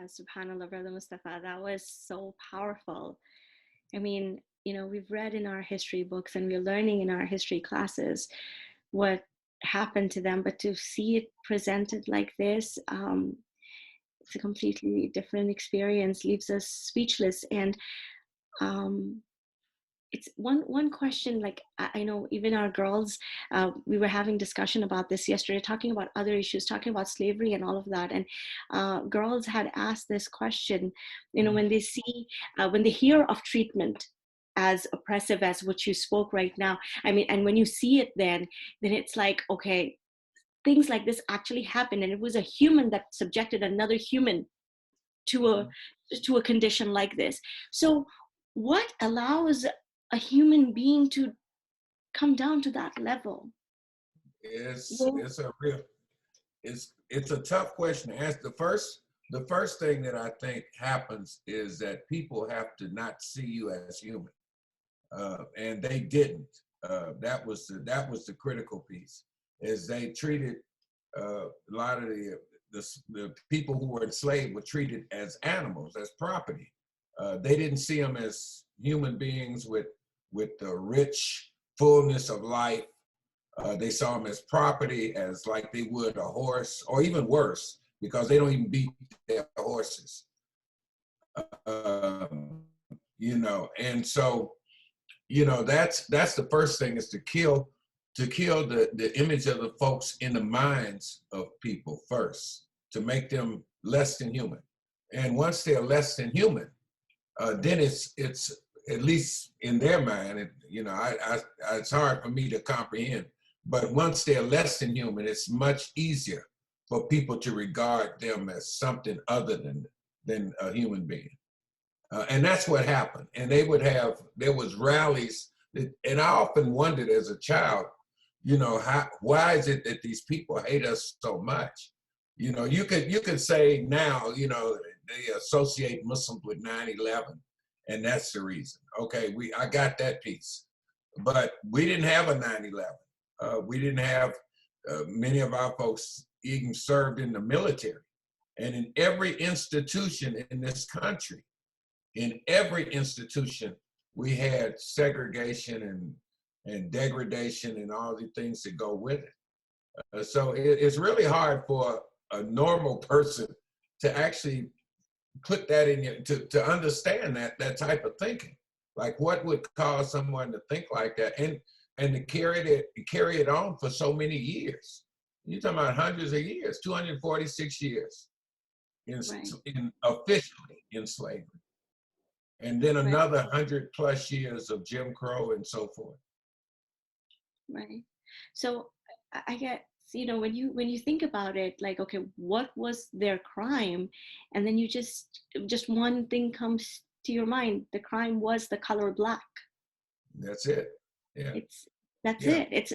SubhanAllah, Brother Mustafaa, that was so powerful. I mean, we've read in our history books and we're learning in our history classes what happened to them, but to see it presented like this, it's a completely different experience, leaves us speechless. And um, it's one question, like I know even our girls, we were having discussion about this yesterday, talking about other issues, talking about slavery and all of that, and girls had asked this question, when they see, when they hear of treatment as oppressive as what you spoke right now, I mean, and when you see it, then it's like, okay, things like this actually happen, and it was a human that subjected another human to a condition like this. So what allows a human being to come down to that level? Well, It's a real it's a tough question to answer. The first thing that I think happens is that people have to not see you as human, and they didn't. That was the critical piece, is they treated a lot of the people who were enslaved were treated as animals, as property. They didn't see them as human beings with the rich fullness of life. They saw them as property, as like they would a horse, or even worse, because they don't even beat their horses. And so, that's the first thing, is to kill the image of the folks in the minds of people first, to make them less than human. And once they're less than human, then it's at least in their mind, it's hard for me to comprehend. But once they're less than human, it's much easier for people to regard them as something other than a human being. And that's what happened. And there was rallies, and I often wondered as a child, why is it that these people hate us so much? You could say now, they associate Muslims with 9/11, and that's the reason. Okay, I got that piece. But we didn't have a 9/11. We didn't have, many of our folks even served in the military. And in every institution in this country, we had segregation and degradation and all the things that go with it. So it's really hard for a normal person to actually put that in to understand that type of thinking. Like, what would cause someone to think like that, and to carry it on for so many years? You're talking about hundreds of years, 246 years right, in officially in slavery, and then right, another 100+ years of Jim Crow and so forth. right. So I get, when you think about it, like, okay, what was their crime? And then you just one thing comes to your mind: the crime was the color black. That's it. Yeah. That's Yeah. it.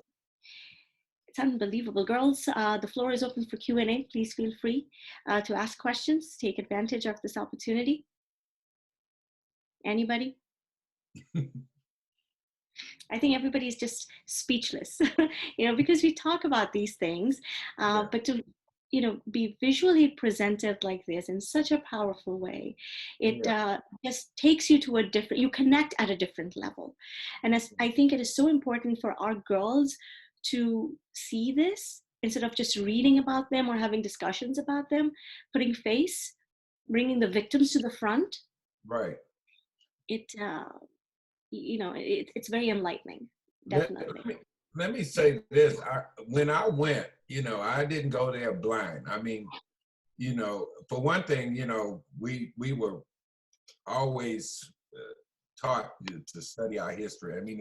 It's unbelievable. Girls, the floor is open for Q&A. Please feel free to ask questions. Take advantage of this opportunity. Anybody? I think everybody's just speechless, because we talk about these things, but to, be visually presented like this in such a powerful way, it just takes you to you connect at a different level. And I think it is so important for our girls to see this instead of just reading about them or having discussions about them, putting face, bringing the victims to the front. Right. It's very enlightening, Let, definitely. let me say this. When I went, I didn't go there blind. I mean, for one thing, we were always taught to study our history. I mean,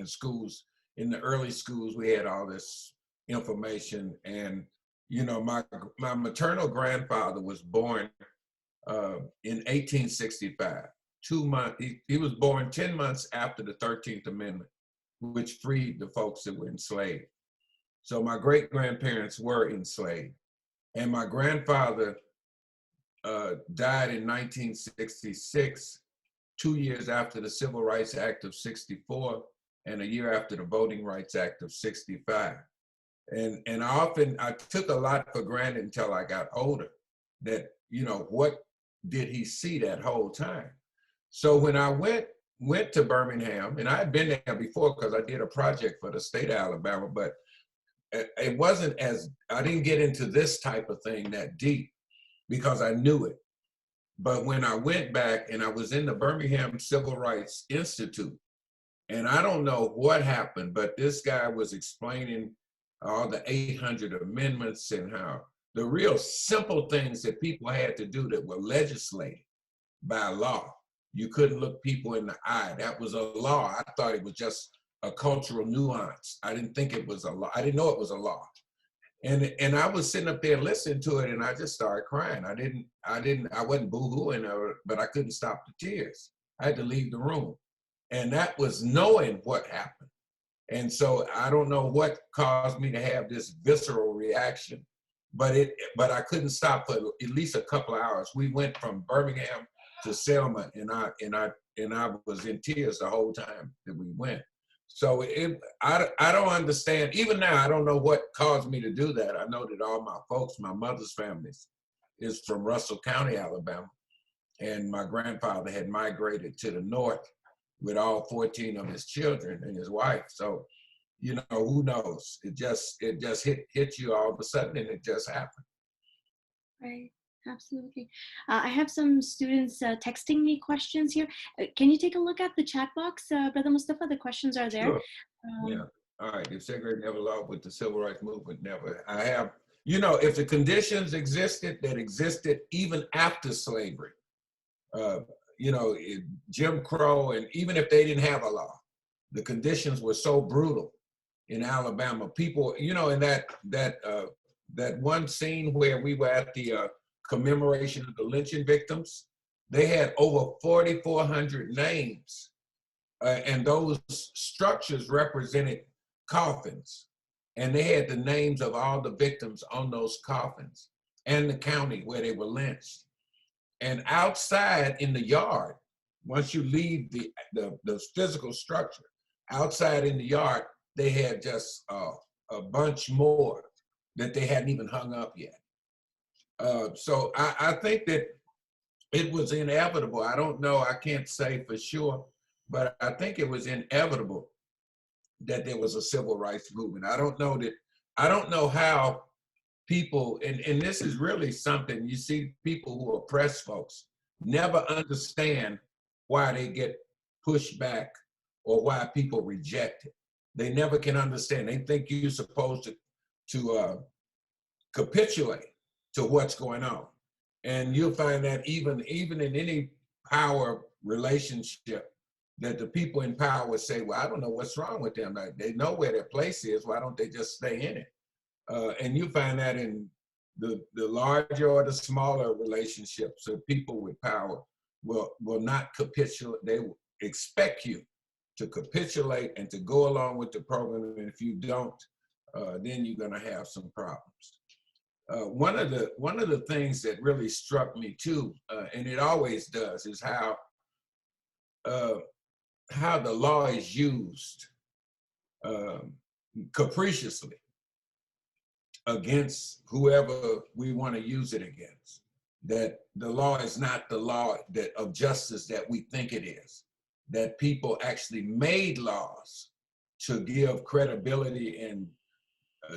in the early schools, we had all this information. And, my maternal grandfather was born in 1865. 2 months, he was born 10 months after the 13th Amendment, which freed the folks that were enslaved. So my great grandparents were enslaved. And my grandfather died in 1966, 2 years after the Civil Rights Act of 64, and a year after the Voting Rights Act of 65. And I took a lot for granted until I got older, that, what did he see that whole time. So when I went to Birmingham, and I had been there before because I did a project for the state of Alabama, but it wasn't as, I didn't get into this type of thing that deep because I knew it. But when I went back and I was in the Birmingham Civil Rights Institute, and I don't know what happened, but this guy was explaining all the 800 amendments and how the real simple things that people had to do that were legislated by law. You couldn't look people in the eye. That was a law. I thought it was just a cultural nuance. I didn't think it was a law. I didn't know it was a law. And I was sitting up there listening to it, and I just started crying. I wasn't boo-hooing, but I couldn't stop the tears. I had to leave the room. And that was knowing what happened. And so I don't know what caused me to have this visceral reaction, but I couldn't stop for at least a couple of hours. We went from Birmingham to Selma, and I was in tears the whole time that we went. So I don't understand. Even now, I don't know what caused me to do that. I know that all my folks, my mother's families, is from Russell County, Alabama, and my grandfather had migrated to the north with all 14 of his children and his wife. So, you know, who knows? It just hit you all of a sudden, and it just happened. Right. Absolutely. I have some students texting me questions here. Can you take a look at the chat box, Brother Mustafaa? The questions are there. Sure. Yeah. All right. If segregated never allowed with the civil rights movement, never. I have, you know, if the conditions existed that existed even after slavery, you know, Jim Crow, and even if they didn't have a law, the conditions were so brutal in Alabama. People, you know, in that one scene where we were at the commemoration of the lynching victims, they had over 4,400 names, and those structures represented coffins, and they had the names of all the victims on those coffins and the county where they were lynched. And outside in the yard, once you leave the physical structure, outside in the yard, they had just a bunch more that they hadn't even hung up yet. So I think that it was inevitable. I don't know, I can't say for sure, but I think it was inevitable that there was a civil rights movement. I don't know how people, and this is really something, you see people who oppress folks never understand why they get pushed back or why people reject it. They never can understand. They think you're supposed to capitulate to what's going on. And you'll find that even in any power relationship, that the people in power would say, well, I don't know what's wrong with them. Like, they know where their place is. Why don't they just stay in it? And you find that in the larger or the smaller relationships, so people with power will not capitulate. They will expect you to capitulate and to go along with the program. And if you don't, then you're going to have some problems. One of the things that really struck me too, and it always does, is how the law is used capriciously against whoever we want to use it against. That the law is not the law of justice that we think it is. That people actually made laws to give credibility and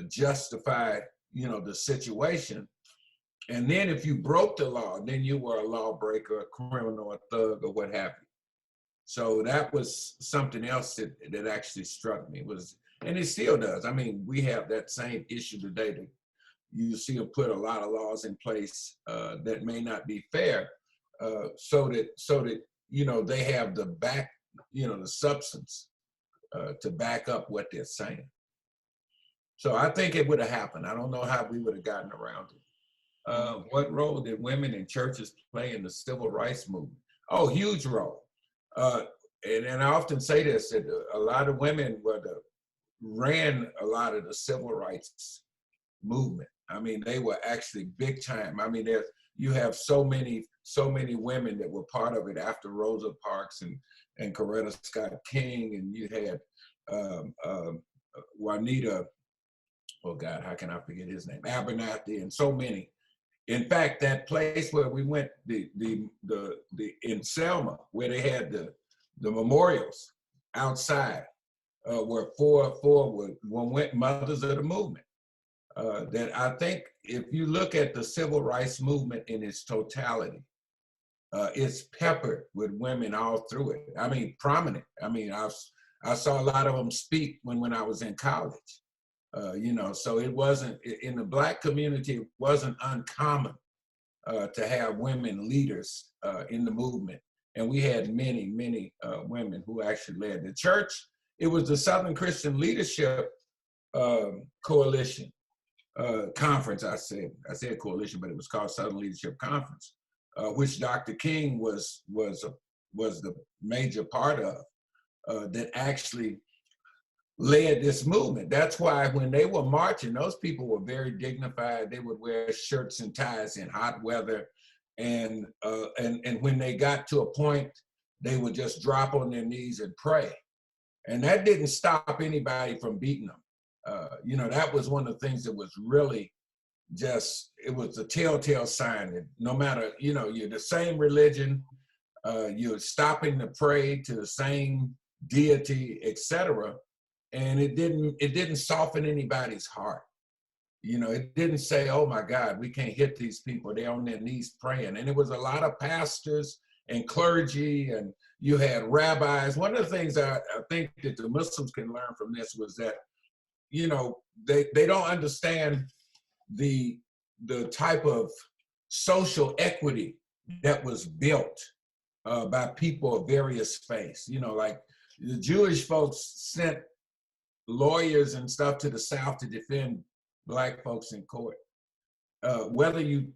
justify, you know, the situation. And then if you broke the law, then you were a lawbreaker, a criminal, a thug, or what have you. So that was something else that actually struck me, was, and it still does. I mean, we have that same issue today. That you see them put a lot of laws in place that may not be fair, so that you know, they have the substance to back up what they're saying. So I think it would have happened. I don't know how we would have gotten around it. What role did women in churches play in the civil rights movement? Oh, huge role. And I often say this, that a lot of women ran a lot of the civil rights movement. I mean, they were actually big time. I mean, you have so many women that were part of it after Rosa Parks and Coretta Scott King, and you had Juanita, oh God, how can I forget his name? Abernathy, and so many. In fact, that place where we went, in Selma, where they had the memorials outside, were four went mothers of the movement. That I think if you look at the civil rights movement in its totality, it's peppered with women all through it. I mean, prominent. I mean, I saw a lot of them speak when I was in college. You know, so it wasn't, in the Black community, it wasn't uncommon to have women leaders in the movement. And we had many women who actually led the church. It was the Southern Christian Leadership Coalition Conference. I said coalition, but it was called Southern Leadership Conference, which Dr. King was the major part of, that actually led this movement. That's why when they were marching, those people were very dignified. They would wear shirts and ties in hot weather, and when they got to a point, they would just drop on their knees and pray, and that didn't stop anybody from beating them. You know, that was one of the things that was really just, it was a telltale sign that no matter, you know, you're the same religion, you're stopping to pray to the same deity, etc. And it didn't soften anybody's heart. You know, it didn't say, oh my God, we can't hit these people. They're on their knees praying. And it was a lot of pastors and clergy, and you had rabbis. One of the things I think that the Muslims can learn from this was that, you know, they don't understand the type of social equity that was built by people of various faiths. You know, like the Jewish folks sent lawyers and stuff to the South to defend Black folks in court. Whether you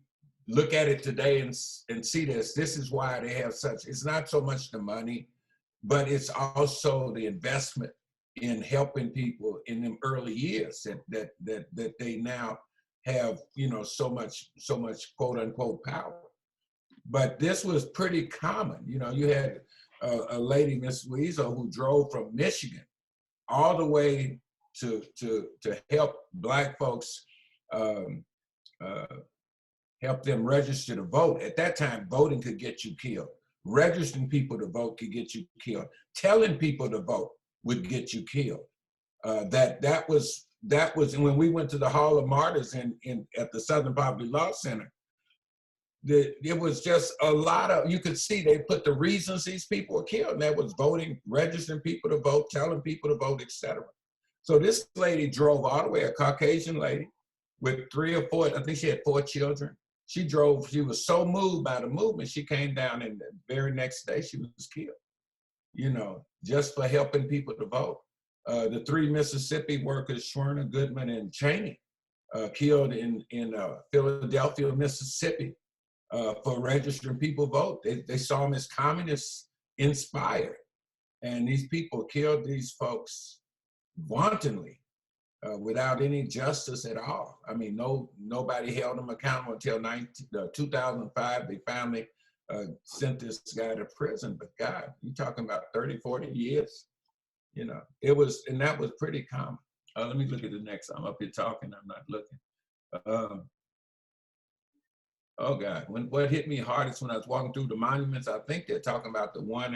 look at it today and see this is why they have such, it's not so much the money, but it's also the investment in helping people in them early years that they now have, you know, so much quote unquote power. But this was pretty common. You know, you had a lady, Miss Weasel, who drove from Michigan all the way to help Black folks, help them register to vote. At that time, voting could get you killed. Registering people to vote could get you killed. Telling people to vote would get you killed. That was when we went to the Hall of Martyrs at the Southern Poverty Law Center. It was just a lot of, you could see they put the reasons these people were killed, and that was voting, registering people to vote, telling people to vote, etc. So this lady drove all the way, a Caucasian lady with 3 or 4, I think she had 4 children. She was so moved by the movement, she came down, and the very next day she was killed, you know, just for helping people to vote. The 3 Mississippi workers, Schwerner, Goodman, and Cheney, killed in Philadelphia, Mississippi, for registering people vote. They saw them as communists inspired. And these people killed these folks wantonly, without any justice at all. I mean, nobody held them accountable until 2005. They finally sent this guy to prison. But God, you're talking about 30, 40 years. You know, and that was pretty common. Let me look at the next. I'm up here talking, I'm not looking. Oh God, what hit me hardest when I was walking through the monuments, I think they're talking about the one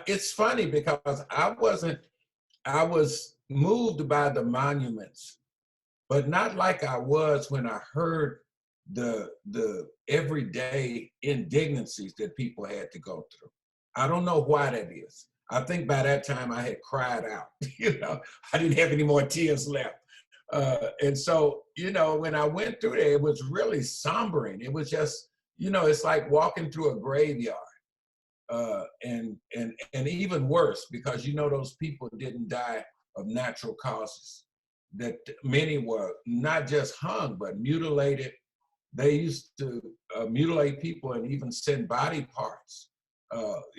it's funny because I was moved by the monuments, but not like I was when I heard the everyday indignities that people had to go through. I don't know why that is. I think by that time I had cried out, you know, I didn't have any more tears left. And so, you know, when I went through there, it was really sombering. It was just, you know, it's like walking through a graveyard. And even worse, because, you know, those people didn't die of natural causes. That many were not just hung, but mutilated. They used to mutilate people and even send body parts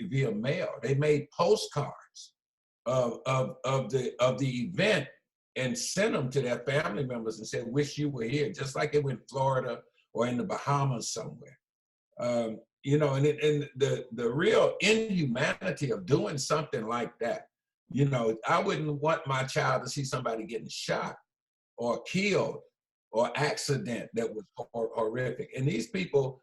via mail. They made postcards of the event and sent them to their family members and said, wish you were here, just like it was in Florida or in the Bahamas somewhere. You know, and the real inhumanity of doing something like that. You know, I wouldn't want my child to see somebody getting shot or killed or accident that was horrific. And these people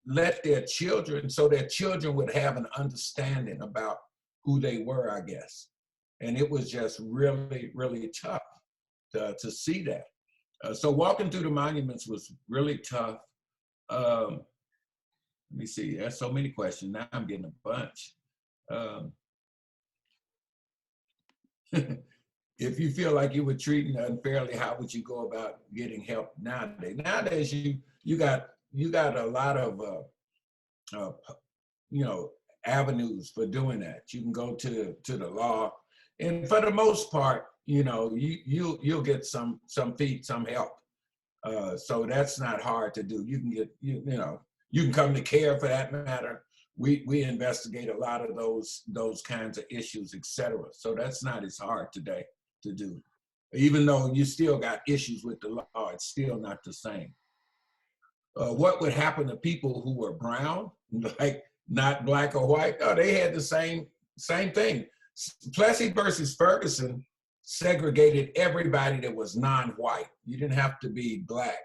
let their children, so their children would have an understanding about who they were, I guess. And it was just really, really tough to see that. So walking through the monuments was really tough. Let me see, there's so many questions. Now I'm getting a bunch. If you feel like you were treated unfairly, how would you go about getting help nowadays? Nowadays, you got a lot of avenues for doing that. You can go to the law, and for the most part, you'll get some help. So that's not hard to do. You can get you can come to CAIR for that matter. We investigate a lot of those kinds of issues, etc. So that's not as hard today to do. Even though you still got issues with the law, it's still not the same. What would happen to people who were brown, like not black or white? Oh, they had the same thing. Plessy versus Ferguson segregated everybody that was non-white. You didn't have to be black.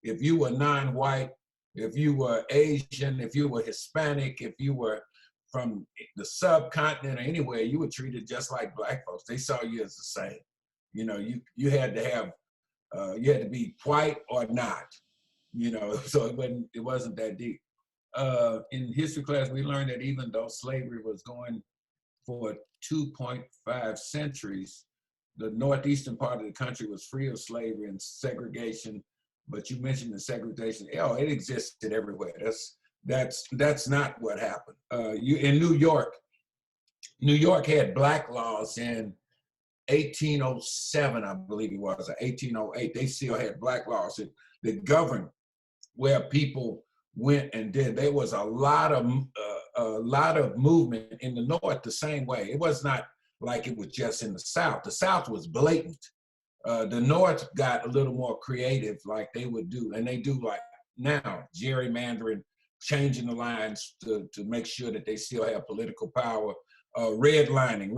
If you were non-white, if you were Asian, if you were Hispanic, if you were from the subcontinent or anywhere, you were treated just like black folks. They saw you as the same. You had to have, you had to be white or not. So it wasn't that deep. In history class, we learned that even though slavery was going for 2.5 centuries, the northeastern part of the country was free of slavery and segregation. But you mentioned the segregation. Oh, it existed everywhere. That's not what happened. In New York had black laws in 1807, I believe it was, or 1808. They still had black laws that governed where people went and did. There was a lot of movement in the North the same way. It was not like it was just in the South. The South was blatant. The North got a little more creative, like they would do, and they do like now, gerrymandering, changing the lines to make sure that they still have political power. Redlining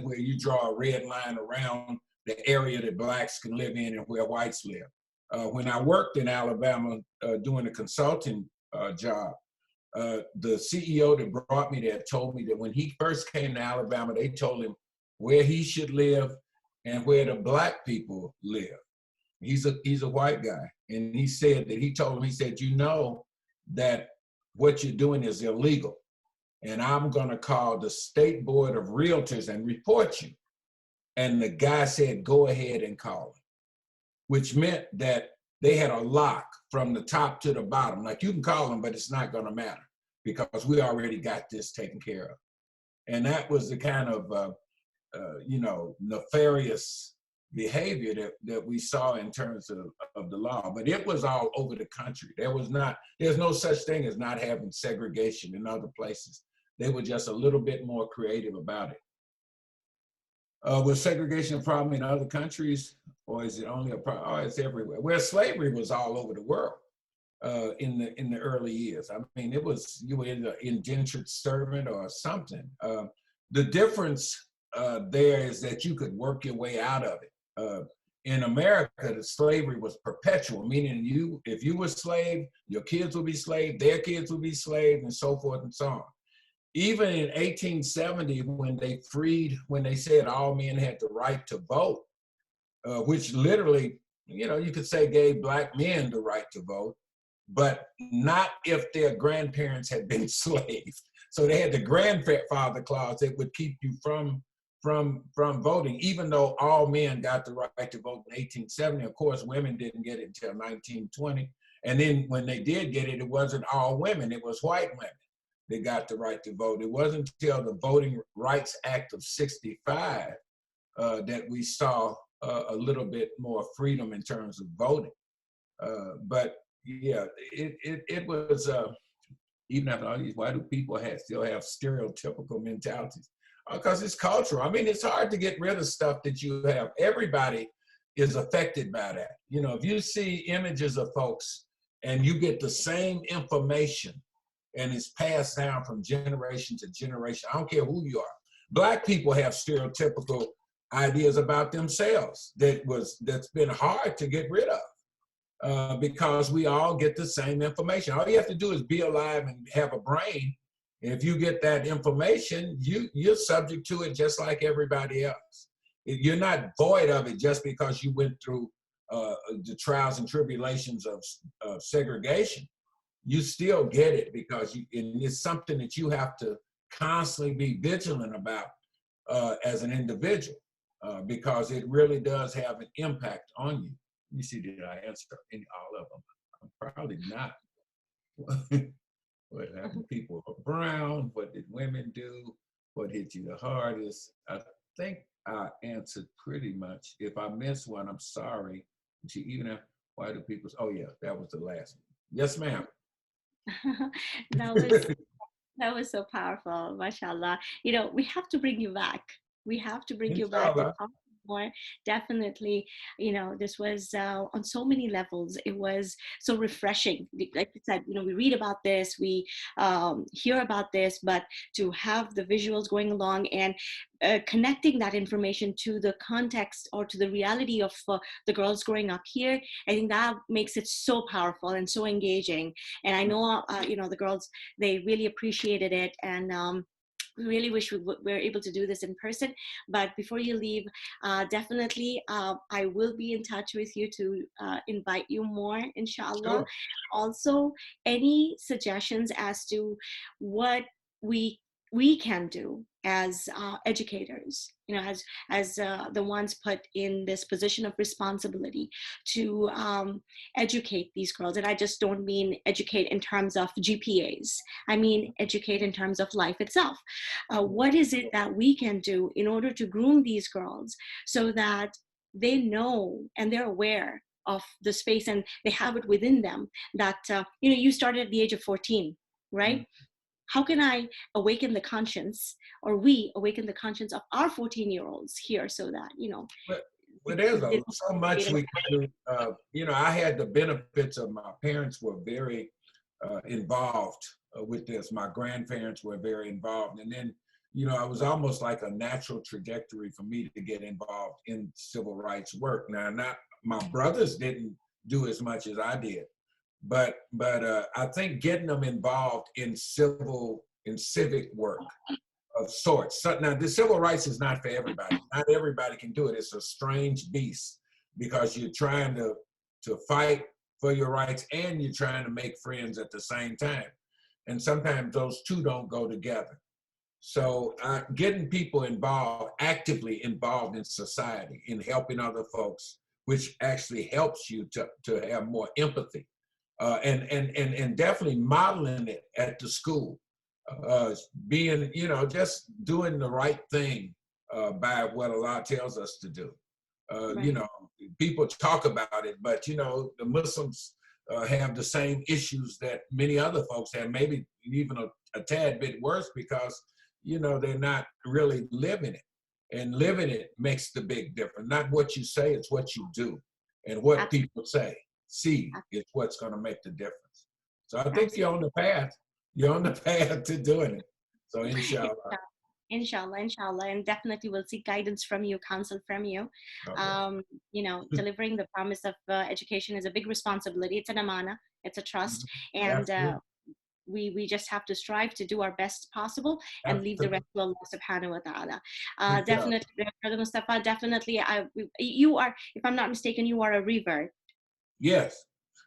where you draw a red line around the area that blacks can live in and where whites live. When I worked in Alabama doing a consulting job, the CEO that brought me there told me that when he first came to Alabama, they told him where he should live and where the black people live. He's a white guy. And he said that he told him, he said, that what you're doing is illegal. And I'm gonna call the State Board of Realtors and report you. And the guy said, go ahead and call him, which meant that they had a lock from the top to the bottom. Like you can call them, but it's not gonna matter because we already got this taken care of. And that was the kind of, nefarious behavior that we saw in terms of the law. But it was all over the country. There's no such thing as not having segregation in other places. They were just a little bit more creative about it. Was segregation a problem in other countries, or is it only a problem? Oh, it's everywhere. Well, slavery was all over the world in the early years. I mean, you were either indentured servant or something. The difference there is that you could work your way out of it. In America, the slavery was perpetual, meaning if you were slave, your kids would be slave, their kids would be slave, and so forth and so on. Even in 1870, when they said all men had the right to vote, which literally, you could say gave black men the right to vote, but not if their grandparents had been slaves. So they had the grandfather clause that would keep you from voting, even though all men got the right to vote in 1870. Of course, women didn't get it until 1920. And then when they did get it, it wasn't all women, it was white women that got the right to vote. It wasn't until the Voting Rights Act of 65 that we saw a little bit more freedom in terms of voting. But yeah, it was, even after all these, why do people still have stereotypical mentalities? Because it's cultural. I mean, it's hard to get rid of stuff that you have. Everybody is affected by that. If you see images of folks and you get the same information and it's passed down from generation to generation, I don't care who you are. Black people have stereotypical ideas about themselves that's been hard to get rid of. because we all get the same information. All you have to do is be alive and have a brain. And if you get that information, you're subject to it just like everybody else. You're not void of it just because you went through the trials and tribulations of segregation. You still get it because and it's something that you have to constantly be vigilant about as an individual because it really does have an impact on you. Let me see, did I answer all of them? I'm probably not. What happened? People are brown. What did women do? What hit you the hardest? I think I answered pretty much. If I missed one, I'm sorry. Why do people? Oh yeah, that was the last one. Yes, ma'am. That was that was so powerful, mashallah. You know, we have to bring you back. We have to bring you back to Inshallah. talk more. Definitely, you know, this was on so many levels. It was so refreshing. Like you said, you know, we read about this, we hear about this, but to have the visuals going along and connecting that information to the context or to the reality of the girls growing up here, I think that makes it so powerful and so engaging. And I know, you know, the girls, they really appreciated it. And we really wish we were able to do this in person. But before you leave, definitely I will be in touch with you to invite you more, inshallah. Sure. Also, any suggestions as to what we we can do as educators, you know, as the ones put in this position of responsibility to educate these girls. And I just don't mean educate in terms of GPAs. I mean educate in terms of life itself. What is it that we can do in order to groom these girls so that they know and they're aware of the space and they have it within them that, you know, you started at the age of 14, right? How can I awaken the conscience, or we awaken the conscience of our 14-year-olds here so that, you know, Well, there's they so much we can do. You know, I had the benefits of my parents were very involved with this. My grandparents were very involved. And then, you know, it was almost like a natural trajectory for me to get involved in civil rights work. Now, not my brothers didn't do as much as I did, but I think getting them involved in civic work of sorts. So, now, the civil rights is not for everybody. Not everybody can do it. It's a strange beast because you're trying to fight for your rights and you're trying to make friends at the same time. And sometimes those two don't go together. So getting people involved, actively involved in society, in helping other folks, which actually helps you to have more empathy. And definitely modeling it at the school, being, you know, just doing the right thing by what Allah tells us to do. You right, know, people talk about it, but you know, the Muslims have the same issues that many other folks have, maybe even a tad bit worse because, you know, they're not really living it. And living it makes the big difference. Not what you say, it's what you do. And what absolutely, people see is what's going to make the difference. So I think you're absolutely. on the path. You're on the path to doing it. So inshallah. Inshallah, inshallah, and definitely we'll seek guidance from you, counsel from you. Okay. You know, delivering the promise of education is a big responsibility. It's an amana, it's a trust, and Absolutely. we just have to strive to do our best possible and leave the Absolutely. rest to Allah subhanahu wa ta'ala. Inshallah. Definitely, Brother Mustafaa, definitely, you are, if I'm not mistaken, you are a revert. Yes.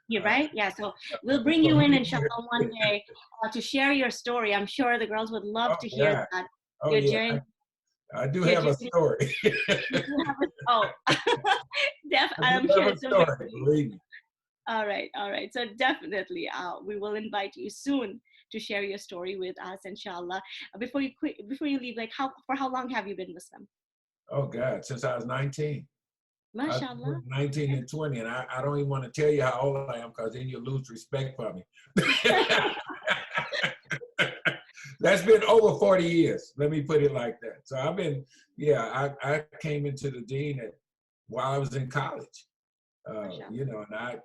You're I, right. Yeah. So I've we'll been bring for you in, many inshallah, years. one day to share your story. I'm sure the girls would love Oh to hear yeah. that. Oh Your yeah. journey, I do your have a journey. story. You do have a, oh, I do I'm have sure a it's so big story, for you. believe me. All right, all right. So definitely, we will invite you soon to share your story with us, inshallah. Before you quit, before you leave, like how long have you been Muslim? Oh God, since I was 19. I was MashaAllah. 19 and 20, and I don't even want to tell you how old I am because then you lose respect for me. That's been over 40 years. Let me put it like that. So I've been, yeah, I came into the dean while I was in college, MashaAllah. you know, and I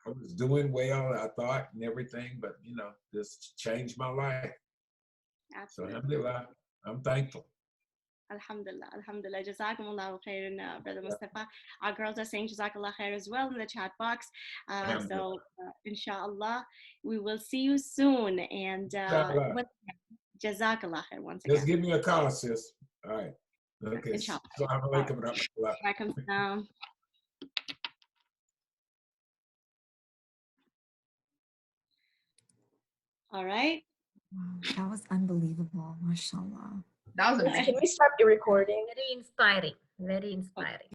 was doing well, I thought, and everything, but, you know, this changed my life. So Absolutely. alhamdulillah, I'm thankful. Alhamdulillah. Jazakumullahu khairan, Brother Mustafaa. Our girls are saying Jazakallah khair as well in the chat box. Inshallah, we will see you soon. And Jazakallah khair once again. Just give me a call, sis. All right. Okay. Inshallah. Assalamu alaikum wa rahmatullah. Walaikum salam. All right. Wow, that was unbelievable. MashaAllah. That was amazing. Can we stop the recording? Very inspiring. Very inspiring.